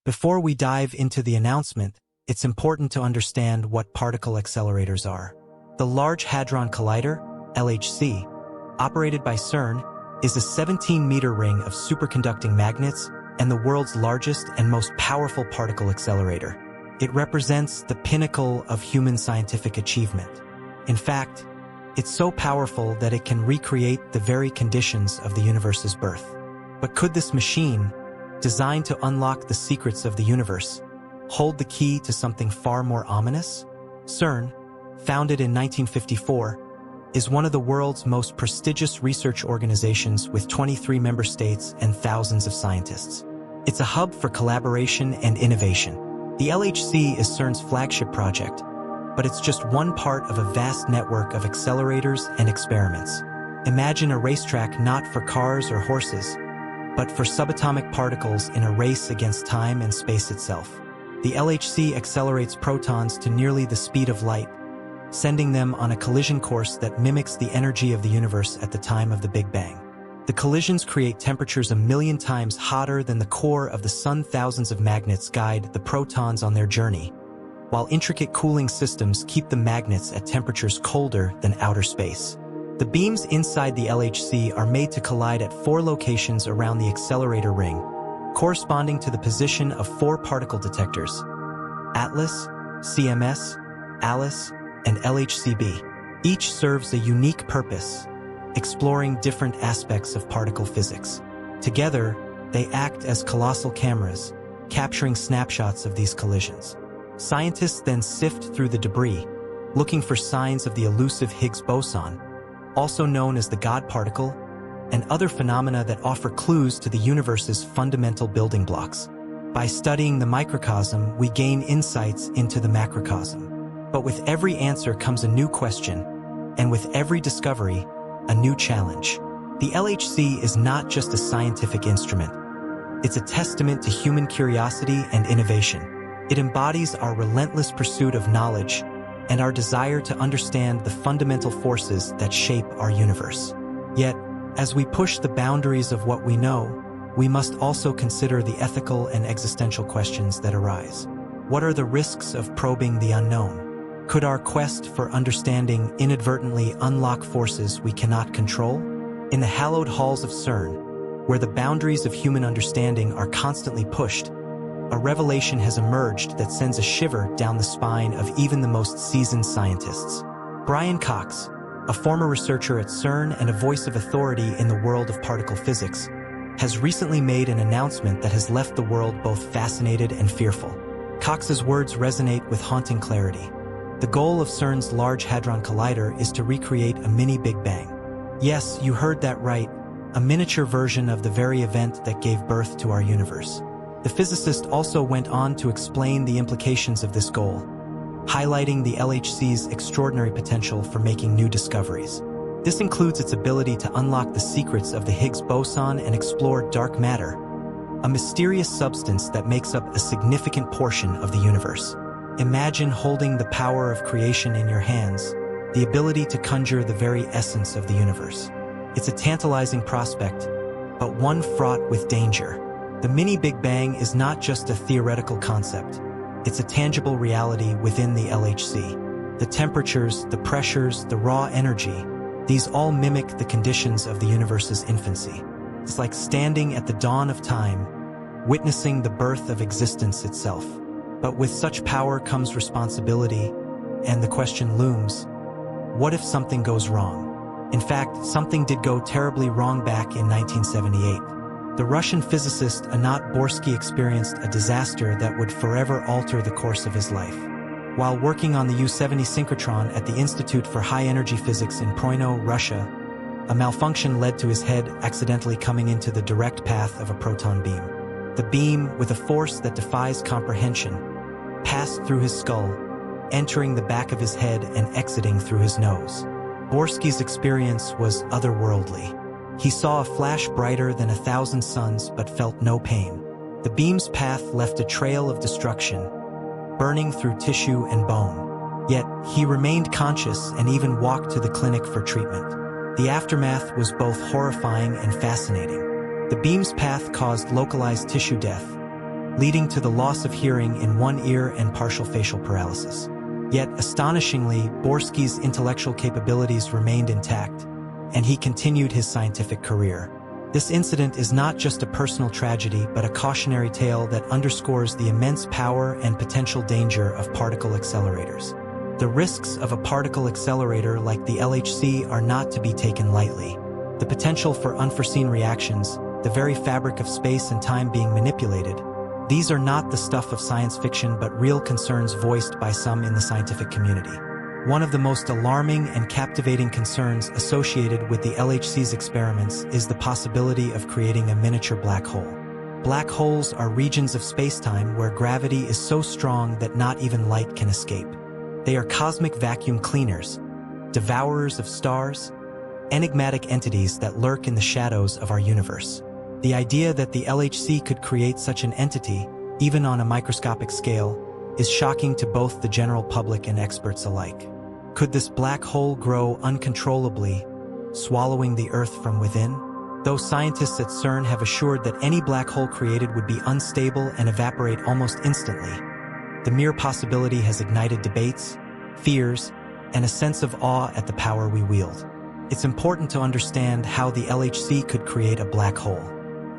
Before we dive into the announcement, it's important to understand what particle accelerators are. The Large Hadron Collider, LHC, operated by CERN, is a 17-meter ring of superconducting magnets and the world's largest and most powerful particle accelerator. It represents the pinnacle of human scientific achievement. In fact, it's so powerful that it can recreate the very conditions of the universe's birth. But could this machine, designed to unlock the secrets of the universe, hold the key to something far more ominous? CERN, founded in 1954, is one of the world's most prestigious research organizations with 23 member states and thousands of scientists. It's a hub for collaboration and innovation. The LHC is CERN's flagship project, but it's just one part of a vast network of accelerators and experiments. Imagine a racetrack not for cars or horses, but for subatomic particles in a race against time and space itself. The LHC accelerates protons to nearly the speed of light, sending them on a collision course that mimics the energy of the universe at the time of the Big Bang. The collisions create temperatures 1,000,000 times hotter than the core of the sun. Thousands of magnets guide the protons on their journey, while intricate cooling systems keep the magnets at temperatures colder than outer space. The beams inside the LHC are made to collide at 4 locations around the accelerator ring, corresponding to the position of 4 particle detectors: Atlas, CMS, ALICE, and LHCb. Each serves a unique purpose, exploring different aspects of particle physics. Together, they act as colossal cameras, capturing snapshots of these collisions. Scientists then sift through the debris, looking for signs of the elusive Higgs boson, also known as the God particle, and other phenomena that offer clues to the universe's fundamental building blocks. By studying the microcosm, we gain insights into the macrocosm. But with every answer comes a new question, and with every discovery, a new challenge. The LHC is not just a scientific instrument. It's a testament to human curiosity and innovation. It embodies our relentless pursuit of knowledge and our desire to understand the fundamental forces that shape our universe. Yet, as we push the boundaries of what we know, we must also consider the ethical and existential questions that arise. What are the risks of probing the unknown? Could our quest for understanding inadvertently unlock forces we cannot control? In the hallowed halls of CERN, where the boundaries of human understanding are constantly pushed, a revelation has emerged that sends a shiver down the spine of even the most seasoned scientists. Brian Cox, a former researcher at CERN and a voice of authority in the world of particle physics, has recently made an announcement that has left the world both fascinated and fearful. Cox's words resonate with haunting clarity. The goal of CERN's Large Hadron Collider is to recreate a mini Big Bang. Yes, you heard that right, a miniature version of the very event that gave birth to our universe. The physicist also went on to explain the implications of this goal, highlighting the LHC's extraordinary potential for making new discoveries. This includes its ability to unlock the secrets of the Higgs boson and explore dark matter, a mysterious substance that makes up a significant portion of the universe. Imagine holding the power of creation in your hands, the ability to conjure the very essence of the universe. It's a tantalizing prospect, but one fraught with danger. The mini Big Bang is not just a theoretical concept. It's a tangible reality within the LHC. The temperatures, the pressures, the raw energy, these all mimic the conditions of the universe's infancy. It's like standing at the dawn of time, witnessing the birth of existence itself. But with such power comes responsibility, and the question looms, what if something goes wrong? In fact, something did go terribly wrong back in 1978. The Russian physicist Anatoly Bugorski experienced a disaster that would forever alter the course of his life. While working on the U-70 synchrotron at the Institute for High Energy Physics in Proino, Russia, a malfunction led to his head accidentally coming into the direct path of a proton beam. The beam, with a force that defies comprehension, passed through his skull, entering the back of his head and exiting through his nose. Bugorski's experience was otherworldly. He saw a flash brighter than 1,000 suns but felt no pain. The beam's path left a trail of destruction, burning through tissue and bone. Yet, he remained conscious and even walked to the clinic for treatment. The aftermath was both horrifying and fascinating. The beam's path caused localized tissue death, leading to the loss of hearing in one ear and partial facial paralysis. Yet, astonishingly, Bugorski's intellectual capabilities remained intact, and he continued his scientific career. This incident is not just a personal tragedy, but a cautionary tale that underscores the immense power and potential danger of particle accelerators. The risks of a particle accelerator like the LHC are not to be taken lightly. The potential for unforeseen reactions, the very fabric of space and time being manipulated, these are not the stuff of science fiction but real concerns voiced by some in the scientific community. One of the most alarming and captivating concerns associated with the LHC's experiments is the possibility of creating a miniature black hole. Black holes are regions of spacetime where gravity is so strong that not even light can escape. They are cosmic vacuum cleaners, devourers of stars, enigmatic entities that lurk in the shadows of our universe. The idea that the LHC could create such an entity, even on a microscopic scale, is shocking to both the general public and experts alike. Could this black hole grow uncontrollably, swallowing the Earth from within? Though scientists at CERN have assured that any black hole created would be unstable and evaporate almost instantly, the mere possibility has ignited debates, fears, and a sense of awe at the power we wield. It's important to understand how the LHC could create a black hole.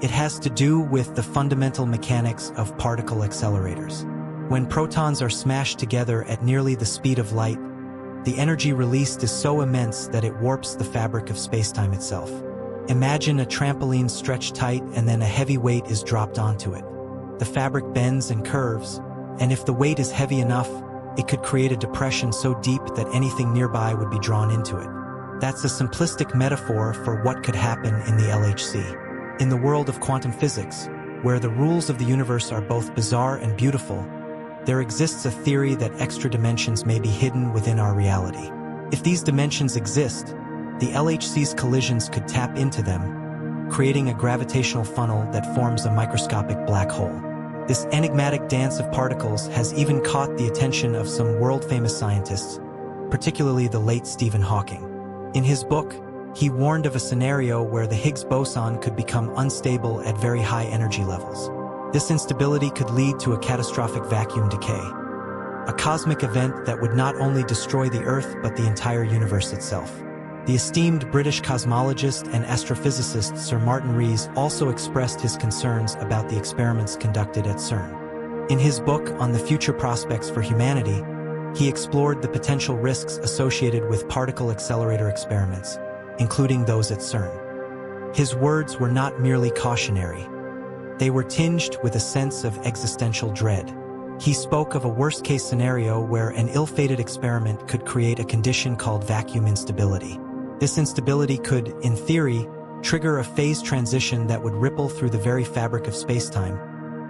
It has to do with the fundamental mechanics of particle accelerators. When protons are smashed together at nearly the speed of light, the energy released is so immense that it warps the fabric of spacetime itself. Imagine a trampoline stretched tight and then a heavy weight is dropped onto it. The fabric bends and curves, and if the weight is heavy enough, it could create a depression so deep that anything nearby would be drawn into it. That's a simplistic metaphor for what could happen in the LHC. In the world of quantum physics, where the rules of the universe are both bizarre and beautiful, there exists a theory that extra dimensions may be hidden within our reality. If these dimensions exist, the LHC's collisions could tap into them, creating a gravitational funnel that forms a microscopic black hole. This enigmatic dance of particles has even caught the attention of some world-famous scientists, particularly the late Stephen Hawking. In his book, he warned of a scenario where the Higgs boson could become unstable at very high energy levels. This instability could lead to a catastrophic vacuum decay, a cosmic event that would not only destroy the Earth but the entire universe itself. The esteemed British cosmologist and astrophysicist Sir Martin Rees also expressed his concerns about the experiments conducted at CERN. In his book on the future prospects for humanity, he explored the potential risks associated with particle accelerator experiments, including those at CERN. His words were not merely cautionary. They were tinged with a sense of existential dread. He spoke of a worst-case scenario where an ill-fated experiment could create a condition called vacuum instability. This instability could, in theory, trigger a phase transition that would ripple through the very fabric of spacetime,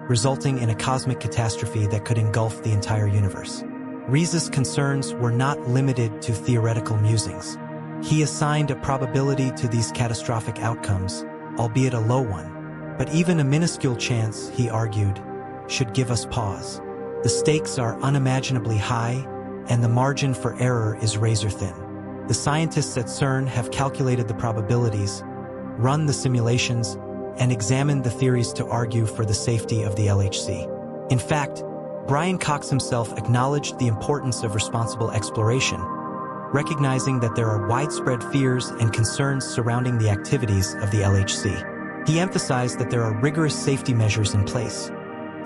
resulting in a cosmic catastrophe that could engulf the entire universe. Rees's concerns were not limited to theoretical musings. He assigned a probability to these catastrophic outcomes, albeit a low one. But even a minuscule chance, he argued, should give us pause. The stakes are unimaginably high, and the margin for error is razor-thin. The scientists at CERN have calculated the probabilities, run the simulations, and examined the theories to argue for the safety of the LHC. In fact, Brian Cox himself acknowledged the importance of responsible exploration, recognizing that there are widespread fears and concerns surrounding the activities of the LHC. He emphasized that there are rigorous safety measures in place,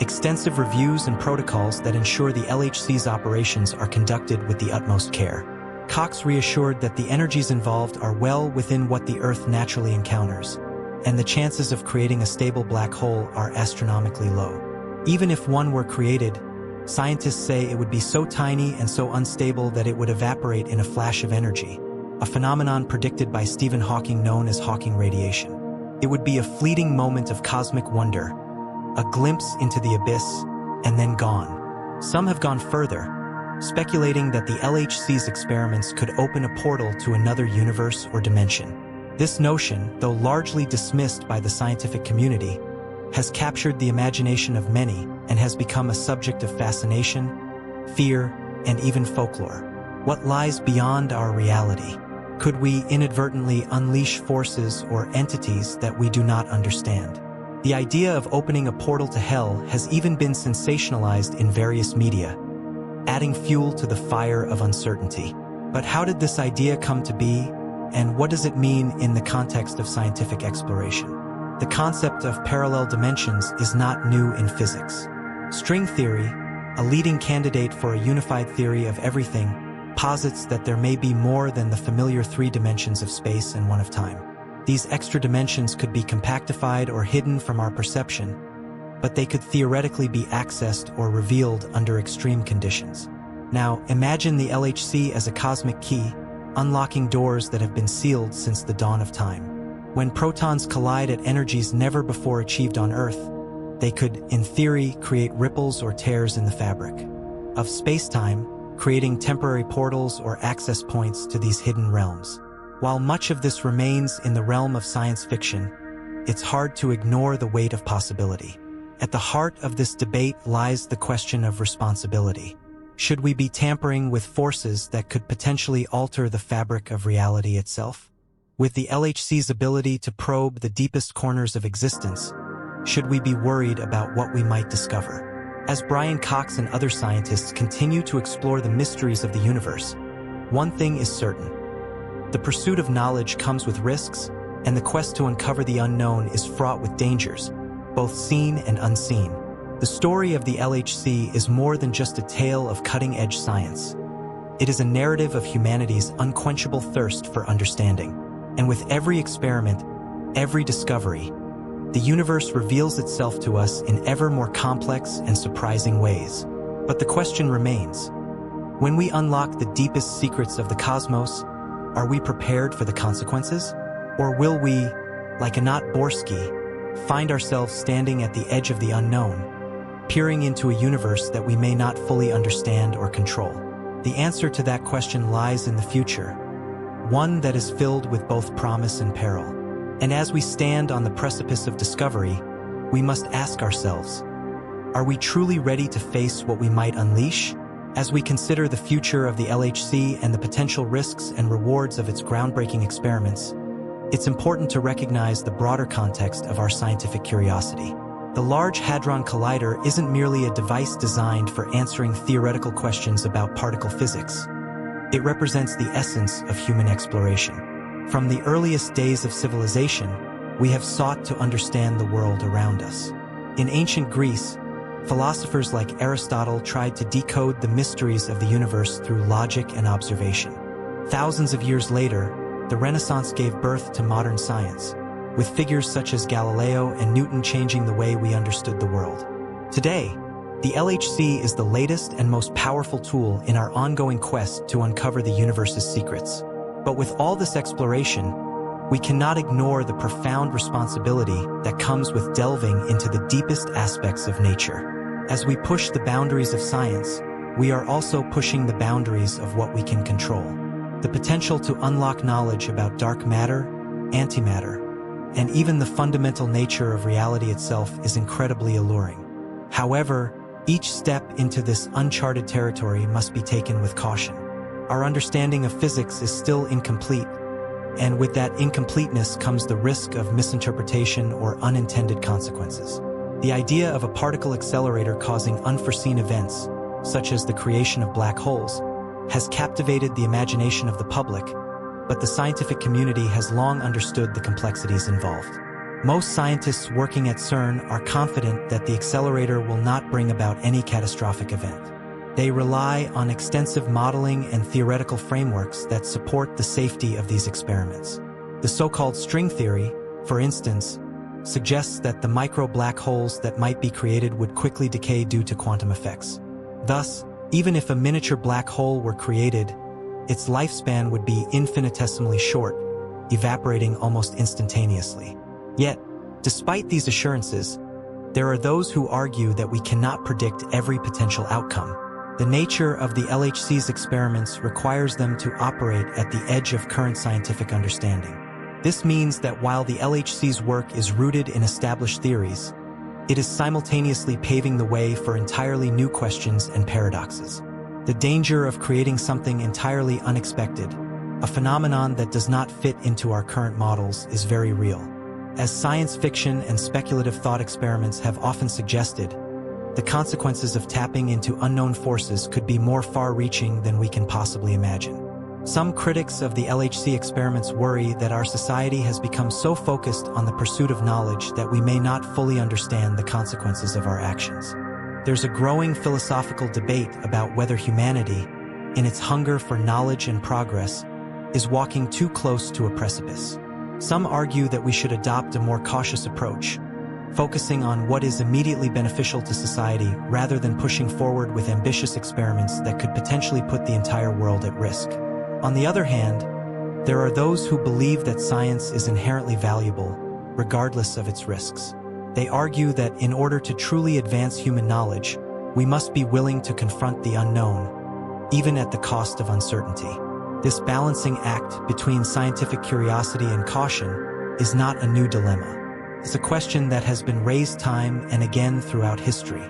extensive reviews and protocols that ensure the LHC's operations are conducted with the utmost care. Cox reassured that the energies involved are well within what the Earth naturally encounters, and the chances of creating a stable black hole are astronomically low. Even if one were created, scientists say it would be so tiny and so unstable that it would evaporate in a flash of energy, a phenomenon predicted by Stephen Hawking known as Hawking radiation. It would be a fleeting moment of cosmic wonder, a glimpse into the abyss, and then gone. Some have gone further, speculating that the LHC's experiments could open a portal to another universe or dimension. This notion, though largely dismissed by the scientific community, has captured the imagination of many and has become a subject of fascination, fear, and even folklore. What lies beyond our reality? Could we inadvertently unleash forces or entities that we do not understand? The idea of opening a portal to hell has even been sensationalized in various media, adding fuel to the fire of uncertainty. But how did this idea come to be, and what does it mean in the context of scientific exploration? The concept of parallel dimensions is not new in physics. String theory, a leading candidate for a unified theory of everything, posits that there may be more than the familiar three dimensions of space and one of time. These extra dimensions could be compactified or hidden from our perception, but they could theoretically be accessed or revealed under extreme conditions. Now, imagine the LHC as a cosmic key, unlocking doors that have been sealed since the dawn of time. When protons collide at energies never before achieved on Earth, they could, in theory, create ripples or tears in the fabric of space-time, creating temporary portals or access points to these hidden realms. While much of this remains in the realm of science fiction, it's hard to ignore the weight of possibility. At the heart of this debate lies the question of responsibility. Should we be tampering with forces that could potentially alter the fabric of reality itself? With the LHC's ability to probe the deepest corners of existence, should we be worried about what we might discover? As Brian Cox and other scientists continue to explore the mysteries of the universe, one thing is certain. The pursuit of knowledge comes with risks, and the quest to uncover the unknown is fraught with dangers, both seen and unseen. The story of the LHC is more than just a tale of cutting-edge science. It is a narrative of humanity's unquenchable thirst for understanding. And with every experiment, every discovery, the universe reveals itself to us in ever more complex and surprising ways. But the question remains: when we unlock the deepest secrets of the cosmos, are we prepared for the consequences? Or will we, like Anatoly Bugorski, find ourselves standing at the edge of the unknown, peering into a universe that we may not fully understand or control? The answer to that question lies in the future, one that is filled with both promise and peril. And as we stand on the precipice of discovery, we must ask ourselves, are we truly ready to face what we might unleash? As we consider the future of the LHC and the potential risks and rewards of its groundbreaking experiments, it's important to recognize the broader context of our scientific curiosity. The Large Hadron Collider isn't merely a device designed for answering theoretical questions about particle physics. It represents the essence of human exploration. From the earliest days of civilization, we have sought to understand the world around us. In ancient Greece, philosophers like Aristotle tried to decode the mysteries of the universe through logic and observation. Thousands of years later, the Renaissance gave birth to modern science, with figures such as Galileo and Newton changing the way we understood the world. Today, the LHC is the latest and most powerful tool in our ongoing quest to uncover the universe's secrets. But with all this exploration, we cannot ignore the profound responsibility that comes with delving into the deepest aspects of nature. As we push the boundaries of science, we are also pushing the boundaries of what we can control. The potential to unlock knowledge about dark matter, antimatter, and even the fundamental nature of reality itself is incredibly alluring. However, each step into this uncharted territory must be taken with caution. Our understanding of physics is still incomplete, and with that incompleteness comes the risk of misinterpretation or unintended consequences. The idea of a particle accelerator causing unforeseen events, such as the creation of black holes, has captivated the imagination of the public, but the scientific community has long understood the complexities involved. Most scientists working at CERN are confident that the accelerator will not bring about any catastrophic event. They rely on extensive modeling and theoretical frameworks that support the safety of these experiments. The so-called string theory, for instance, suggests that the micro black holes that might be created would quickly decay due to quantum effects. Thus, even if a miniature black hole were created, its lifespan would be infinitesimally short, evaporating almost instantaneously. Yet, despite these assurances, there are those who argue that we cannot predict every potential outcome. The nature of the LHC's experiments requires them to operate at the edge of current scientific understanding. This means that while the LHC's work is rooted in established theories, it is simultaneously paving the way for entirely new questions and paradoxes. The danger of creating something entirely unexpected, a phenomenon that does not fit into our current models, is very real. As science fiction and speculative thought experiments have often suggested, the consequences of tapping into unknown forces could be more far-reaching than we can possibly imagine. Some critics of the LHC experiments worry that our society has become so focused on the pursuit of knowledge that we may not fully understand the consequences of our actions. There's a growing philosophical debate about whether humanity, in its hunger for knowledge and progress, is walking too close to a precipice. Some argue that we should adopt a more cautious approach, focusing on what is immediately beneficial to society rather than pushing forward with ambitious experiments that could potentially put the entire world at risk. On the other hand, there are those who believe that science is inherently valuable, regardless of its risks. They argue that in order to truly advance human knowledge, we must be willing to confront the unknown, even at the cost of uncertainty. This balancing act between scientific curiosity and caution is not a new dilemma. It's a question that has been raised time and again throughout history.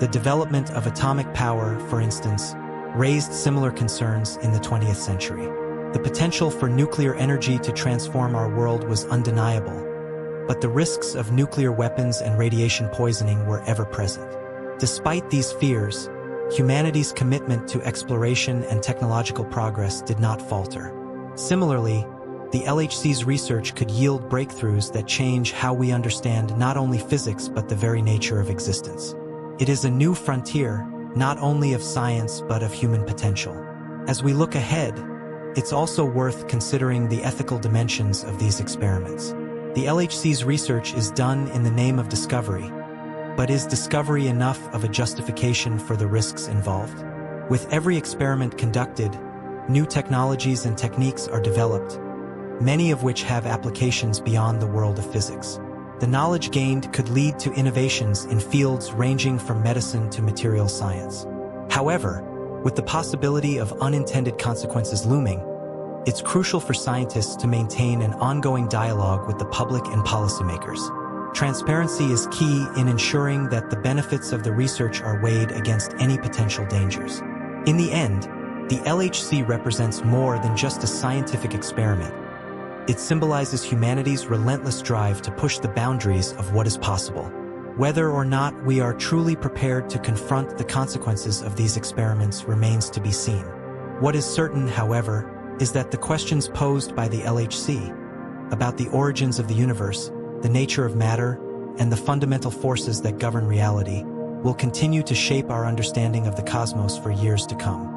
The development of atomic power, for instance, raised similar concerns in the 20th century. The potential for nuclear energy to transform our world was undeniable, but the risks of nuclear weapons and radiation poisoning were ever present. Despite these fears, humanity's commitment to exploration and technological progress did not falter. Similarly, the LHC's research could yield breakthroughs that change how we understand not only physics but the very nature of existence. It is a new frontier, not only of science but of human potential. As we look ahead, it's also worth considering the ethical dimensions of these experiments. The LHC's research is done in the name of discovery, but is discovery enough of a justification for the risks involved? With every experiment conducted, new technologies and techniques are developed, many of which have applications beyond the world of physics. The knowledge gained could lead to innovations in fields ranging from medicine to material science. However, with the possibility of unintended consequences looming, it's crucial for scientists to maintain an ongoing dialogue with the public and policymakers. Transparency is key in ensuring that the benefits of the research are weighed against any potential dangers. In the end, the LHC represents more than just a scientific experiment. It symbolizes humanity's relentless drive to push the boundaries of what is possible. Whether or not we are truly prepared to confront the consequences of these experiments remains to be seen. What is certain, however, is that the questions posed by the LHC about the origins of the universe, the nature of matter, and the fundamental forces that govern reality will continue to shape our understanding of the cosmos for years to come.